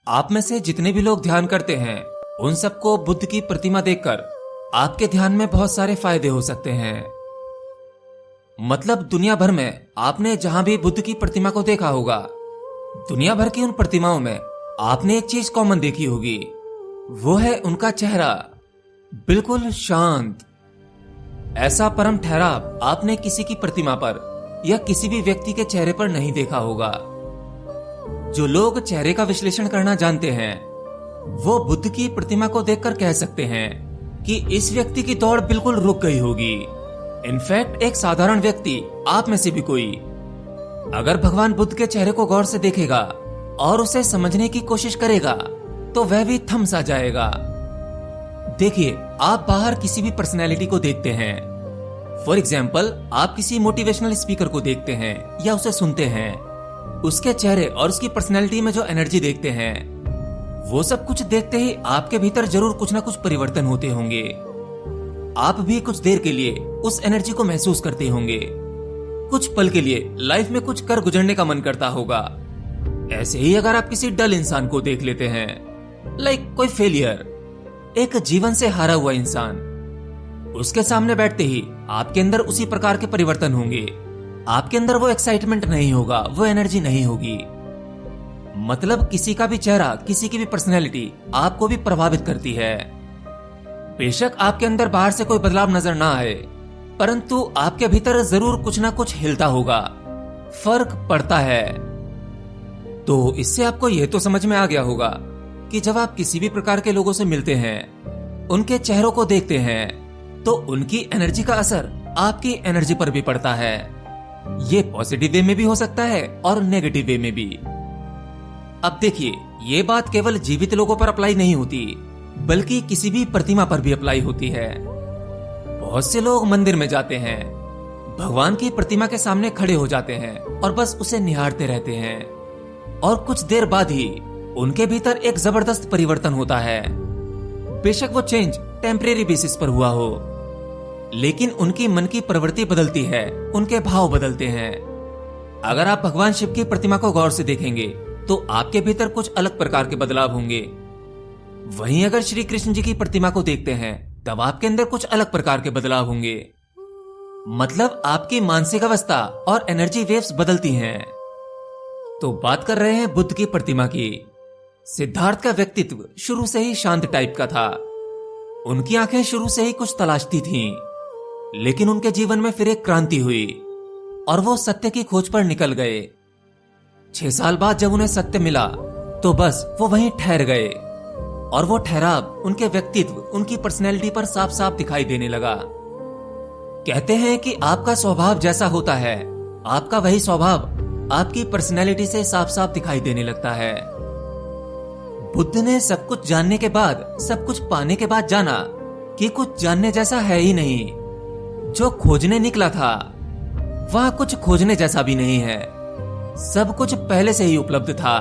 आप में से जितने भी लोग ध्यान करते हैं उन सबको बुद्ध की प्रतिमा देखकर आपके ध्यान में बहुत सारे फायदे हो सकते हैं। मतलब दुनिया भर में आपने जहां भी बुद्ध की प्रतिमा को देखा होगा, दुनिया भर की उन प्रतिमाओं में आपने एक चीज कॉमन देखी होगी, वो है उनका चेहरा बिल्कुल शांत। ऐसा परम ठहराव आपने किसी की प्रतिमा पर या किसी भी व्यक्ति के चेहरे पर नहीं देखा होगा। जो लोग चेहरे का विश्लेषण करना जानते हैं वो बुद्ध की प्रतिमा को देखकर कह सकते हैं कि इस व्यक्ति की दौड़ बिल्कुल रुक गई होगी। इनफैक्ट एक साधारण व्यक्ति, आप में से भी कोई, अगर भगवान बुद्ध के चेहरे को गौर से देखेगा और उसे समझने की कोशिश करेगा तो वह भी थम सा जाएगा। देखिए, आप बाहर किसी भी पर्सनैलिटी को देखते हैं, फॉर एग्जाम्पल आप किसी मोटिवेशनल स्पीकर को देखते हैं या उसे सुनते हैं, उसके चेहरे और उसकी पर्सनैलिटी में जो एनर्जी देखते हैं, वो सब कुछ देखते ही आपके भीतर जरूर कुछ ना कुछ परिवर्तन होते होंगे। आप भी कुछ देर के लिए उस एनर्जी को महसूस करते होंगे, कुछ पल के लिए लाइफ में कुछ कर गुजरने का मन करता होगा। ऐसे ही अगर आप किसी डल इंसान को देख लेते हैं, लाइक कोई फेलियर, एक जीवन से हारा हुआ इंसान, उसके सामने बैठते ही आपके अंदर उसी प्रकार के परिवर्तन होंगे। आपके अंदर वो एक्साइटमेंट नहीं होगा, वो एनर्जी नहीं होगी। मतलब किसी का भी चेहरा, किसी की भी पर्सनैलिटी आपको भी प्रभावित करती है। बेशक आपके अंदर बाहर से कोई बदलाव नजर ना आए, परंतु आपके भीतर जरूर कुछ ना कुछ हिलता होगा, फर्क पड़ता है। तो इससे आपको यह तो समझ में आ गया होगा कि जब आप किसी भी प्रकार के लोगों से मिलते हैं, उनके चेहरों को देखते हैं, तो उनकी एनर्जी का असर आपकी एनर्जी पर भी पड़ता है। ये पॉजिटिव वे में भी हो सकता है और नेगेटिव वे में भी। अब देखिए, ये बात केवल जीवित लोगों पर अप्लाई नहीं होती, बल्कि किसी भी प्रतिमा पर भी अप्लाई होती है। बहुत से लोग मंदिर में जाते हैं, भगवान की प्रतिमा के सामने खड़े हो जाते हैं और बस उसे निहारते रहते हैं, और कुछ देर बाद ही उनके भीतर एक जबरदस्त परिवर्तन होता है। बेशक वो चेंज टेम्परेरी बेसिस पर हुआ हो, लेकिन उनकी मन की प्रवृत्ति बदलती है, उनके भाव बदलते हैं। अगर आप भगवान शिव की प्रतिमा को गौर से देखेंगे तो आपके भीतर कुछ अलग प्रकार के बदलाव होंगे। वहीं अगर श्री कृष्ण जी की प्रतिमा को देखते हैं तब आपके अंदर कुछ अलग प्रकार के बदलाव होंगे। मतलब आपकी मानसिक अवस्था और एनर्जी वेव्स बदलती हैं। तो बात कर रहे हैं बुद्ध की प्रतिमा की। सिद्धार्थ का व्यक्तित्व शुरू से ही शांत टाइप का था। उनकी आंखें शुरू से ही कुछ तलाशती थीं, लेकिन उनके जीवन में फिर एक क्रांति हुई और वो सत्य की खोज पर निकल गए। 6 साल बाद जब उन्हें सत्य मिला तो बस वो वहीं ठहर गए, और वो ठहराव उनके व्यक्तित्व, उनकी पर्सनैलिटी पर साफ साफ दिखाई देने लगा। कहते हैं कि आपका स्वभाव जैसा होता है, आपका वही स्वभाव आपकी पर्सनैलिटी से साफ साफ दिखाई देने लगता है। बुद्ध ने सब कुछ जानने के बाद, सब कुछ पाने के बाद जाना कि कुछ जानने जैसा है ही नहीं। जो खोजने निकला था वहां कुछ खोजने जैसा भी नहीं है। सब कुछ पहले से ही उपलब्ध था।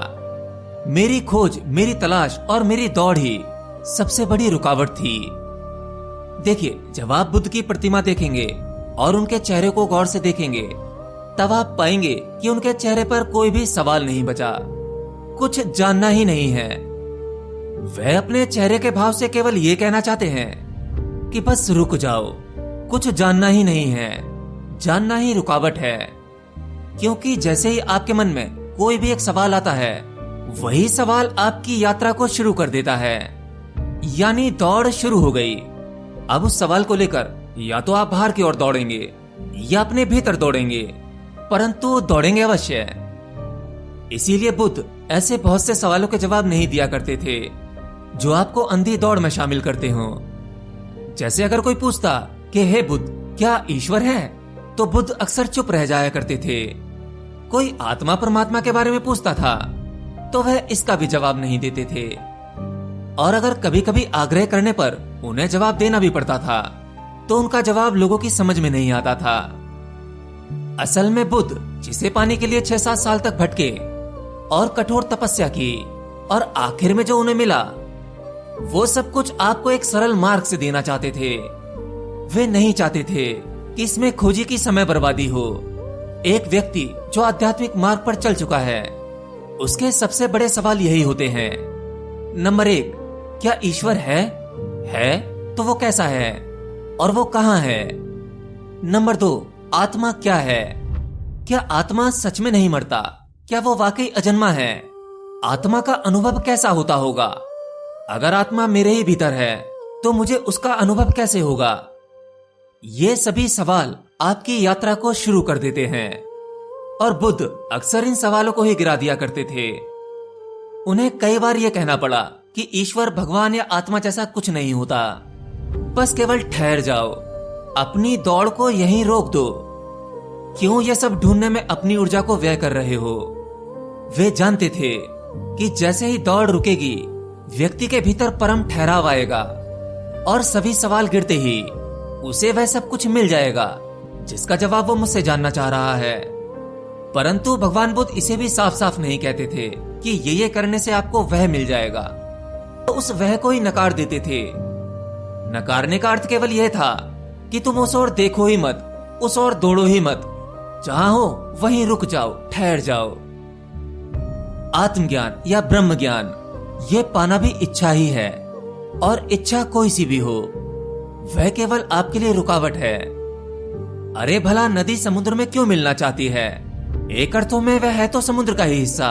मेरी खोज, मेरी तलाश और मेरी दौड़ ही सबसे बड़ी रुकावट थी। देखिए, जब आप बुद्ध की प्रतिमा देखेंगे और उनके चेहरे को गौर से देखेंगे, तब आप पाएंगे कि उनके चेहरे पर कोई भी सवाल नहीं बचा, कुछ जानना ही नहीं है। वह अपने चेहरे के भाव से केवल ये कहना चाहते हैं कि बस रुक जाओ, कुछ जानना ही नहीं है, जानना ही रुकावट है। क्योंकि जैसे ही आपके मन में कोई भी एक सवाल आता है, वही सवाल आपकी यात्रा को शुरू कर देता है, यानी दौड़ शुरू हो गई। अब उस सवाल को लेकर या तो आप बाहर की ओर दौड़ेंगे या अपने भीतर दौड़ेंगे, परंतु दौड़ेंगे अवश्य। इसीलिए बुद्ध ऐसे बहुत से सवालों के जवाब नहीं दिया करते थे जो आपको अंधी दौड़ में शामिल करते हो। जैसे अगर कोई पूछता कि हे बुद्ध, क्या ईश्वर है, तो बुद्ध अक्सर चुप रह जाया करते थे। कोई आत्मा परमात्मा के बारे में पूछता था तो वह इसका भी जवाब नहीं देते थे, और अगर कभी कभी आग्रह करने पर उन्हें जवाब देना भी पड़ता था तो उनका जवाब लोगों की समझ में नहीं आता था। असल में बुद्ध जिसे पाने के लिए 6-7 साल तक भटके और कठोर तपस्या की, और आखिर में जो उन्हें मिला वो सब कुछ आपको एक सरल मार्ग से देना चाहते थे। वे नहीं चाहते थे कि इसमें खोजी की समय बर्बादी हो। एक व्यक्ति जो आध्यात्मिक मार्ग पर चल चुका है, उसके सबसे बड़े सवाल यही होते हैं नंबर 1, क्या ईश्वर है? है तो वो कैसा है और वो कहां है? नंबर 2, आत्मा क्या है? क्या आत्मा सच में नहीं मरता? क्या वो वाकई अजन्मा है? आत्मा का अनुभव कैसा होता होगा? अगर आत्मा मेरे ही भीतर है तो मुझे उसका अनुभव कैसे होगा? ये सभी सवाल आपकी यात्रा को शुरू कर देते हैं और बुद्ध अक्सर इन सवालों को ही गिरा दिया करते थे। उन्हें कई बार यह कहना पड़ा कि ईश्वर, भगवान या आत्मा जैसा कुछ नहीं होता, बस केवल ठहर जाओ, अपनी दौड़ को यहीं रोक दो। क्यों यह सब ढूंढने में अपनी ऊर्जा को व्यय कर रहे हो? वे जानते थे कि जैसे ही दौड़ रुकेगी, व्यक्ति के भीतर परम ठहराव आएगा और सभी सवाल गिरते ही उसे वह सब कुछ मिल जाएगा जिसका जवाब वो मुझसे जानना चाह रहा है। परंतु भगवान बुद्ध इसे भी साफ साफ नहीं कहते थे कि ये करने से आपको वह मिल जाएगा, तो उस वह को ही नकार देते थे। नकारने का अर्थ केवल यह था कि तुम उस ओर देखो ही मत, उस ओर दौड़ो ही मत, जहां हो वहीं रुक जाओ, ठहर जाओ। आत्मज्ञान या ब्रह्म ज्ञान ये पाना भी इच्छा ही है, और इच्छा कोई सी भी हो, वह केवल आपके लिए रुकावट है। अरे भला नदी समुद्र में क्यों मिलना चाहती है? एक अर्थों में वह है तो समुद्र का ही हिस्सा,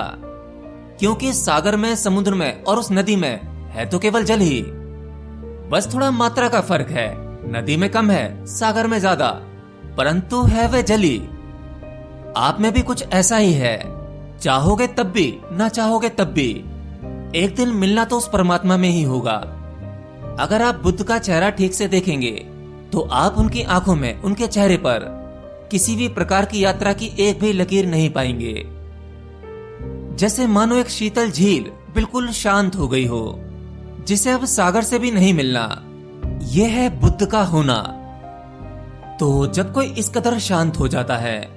क्योंकि सागर में, समुद्र में और उस नदी में है तो केवल जल ही। बस थोड़ा मात्रा का फर्क है, नदी में कम है, सागर में ज्यादा, परंतु है वह जल ही। आप में भी कुछ ऐसा ही है, चाहोगे तब भी, ना चाहोगे तब भी, एक दिन मिलना तो उस परमात्मा में ही होगा। अगर आप बुद्ध का चेहरा ठीक से देखेंगे तो आप उनकी आंखों में, उनके चेहरे पर किसी भी प्रकार की यात्रा की एक भी लकीर नहीं पाएंगे। जैसे मानो एक शीतल झील बिल्कुल शांत हो गई हो, जिसे अब सागर से भी नहीं मिलना। यह है बुद्ध का होना। तो जब कोई इस कदर शांत हो जाता है,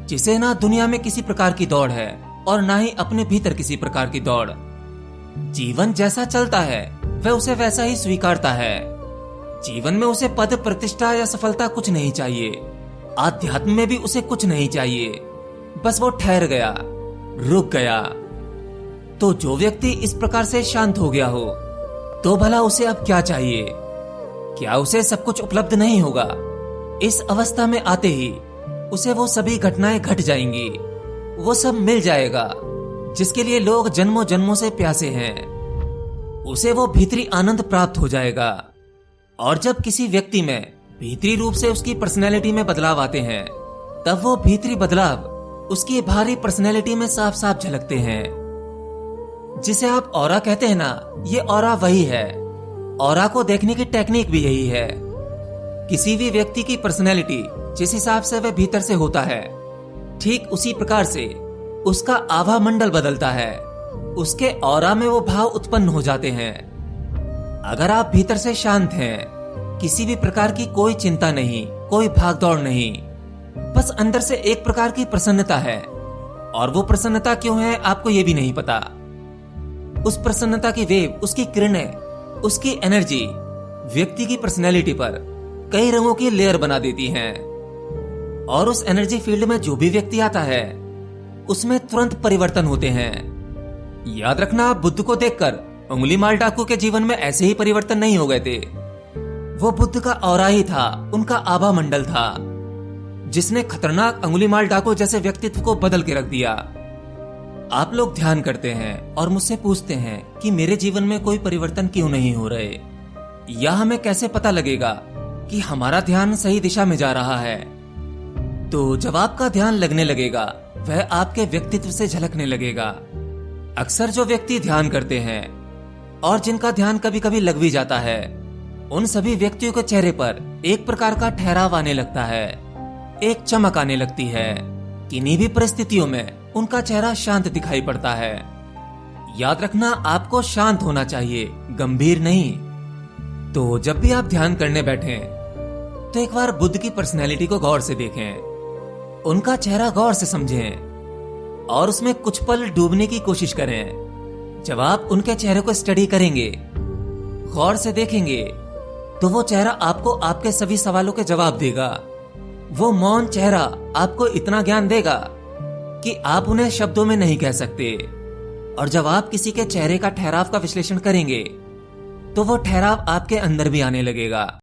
जिसे ना दुनिया में किसी प्रकार की दौड़ है और ना ही अपने भीतर किसी प्रकार की दौड़, जीवन जैसा चलता है वह उसे वैसा ही स्वीकारता है। जीवन में उसे पद, प्रतिष्ठा या सफलता कुछ नहीं चाहिए, आध्यात्म में भी उसे कुछ नहीं चाहिए, बस वो ठहर गया, रुक गया। तो जो व्यक्ति इस प्रकार से शांत हो गया हो, तो भला उसे अब क्या चाहिए? क्या उसे सब कुछ उपलब्ध नहीं होगा? इस अवस्था में आते ही उसे वो सभी घटनाएं घट जाएंगी, वो सब मिल जाएगा जिसके लिए लोग जन्मों जन्मों से प्यासे हैं। उसे वो भीतरी आनंद प्राप्त हो जाएगा। और जब किसी व्यक्ति में भीतरी रूप से उसकी पर्सनैलिटी में बदलाव आते हैं, तब वो भीतरी बदलाव उसकी बाहरी पर्सनैलिटी में साफ साफ झलकते हैं। जिसे आप ऑरा कहते हैं ना, ये ऑरा वही है। ऑरा को देखने की टेक्निक भी यही है। किसी भी व्यक्ति की पर्सनैलिटी जिस हिसाब से वह भीतर से होता है, ठीक उसी प्रकार से उसका आभा मंडल बदलता है, उसके ऑरा में वो भाव उत्पन्न हो जाते हैं। अगर आप भीतर से शांत हैं, किसी भी प्रकार की कोई चिंता नहीं, कोई भागदौड़ नहीं, बस अंदर से एक प्रकार की प्रसन्नता है, और वो प्रसन्नता क्यों है आपको ये भी नहीं पता। उस प्रसन्नता की वेव, उसकी किरणें, उसकी एनर्जी व्यक्ति की पर्सनैलिटी पर कई रंगों की लेयर बना देती हैं, और उस एनर्जी फील्ड में जो भी व्यक्ति आता है उसमें तुरंत परिवर्तन होते हैं। याद रखना, बुद्ध को देखकर उंगली माल डाकू के जीवन में ऐसे ही परिवर्तन नहीं हो गए थे। वो बुद्ध का ऑरा ही था, उनका आभा मंडल था, जिसने खतरनाक अंगुली माल डाकू जैसे व्यक्तित्व को बदल के रख दिया। आप लोग ध्यान करते हैं और मुझसे पूछते हैं कि मेरे जीवन में कोई परिवर्तन क्यों नहीं हो रहे, या हमें कैसे पता लगेगा कि हमारा ध्यान सही दिशा में जा रहा है। तो जब आपका ध्यान लगने लगेगा, वह आपके व्यक्तित्व से झलकने लगेगा। अक्सर जो व्यक्ति ध्यान करते हैं और जिनका ध्यान कभी कभी लग भी जाता है, उन सभी व्यक्तियों के चेहरे पर एक प्रकार का ठहराव आने लगता है, एक चमक आने लगती है। किन्हीं भी परिस्थितियों में उनका चेहरा शांत दिखाई पड़ता है। याद रखना, आपको शांत होना चाहिए, गंभीर नहीं। तो जब भी आप ध्यान करने बैठें, तो एक बार बुद्ध की पर्सनैलिटी को गौर से देखें, उनका चेहरा गौर से समझें और उसमें कुछ पल डूबने की कोशिश करें। जब आप उनके चेहरे को स्टडी करेंगे, गौर से देखेंगे, तो वो चेहरा आपको आपके सभी सवालों के जवाब देगा। वो मौन चेहरा आपको इतना ज्ञान देगा कि आप उन्हें शब्दों में नहीं कह सकते। और जब आप किसी के चेहरे का ठहराव का विश्लेषण करेंगे तो वो ठहराव आपके अंदर भी आने लगेगा।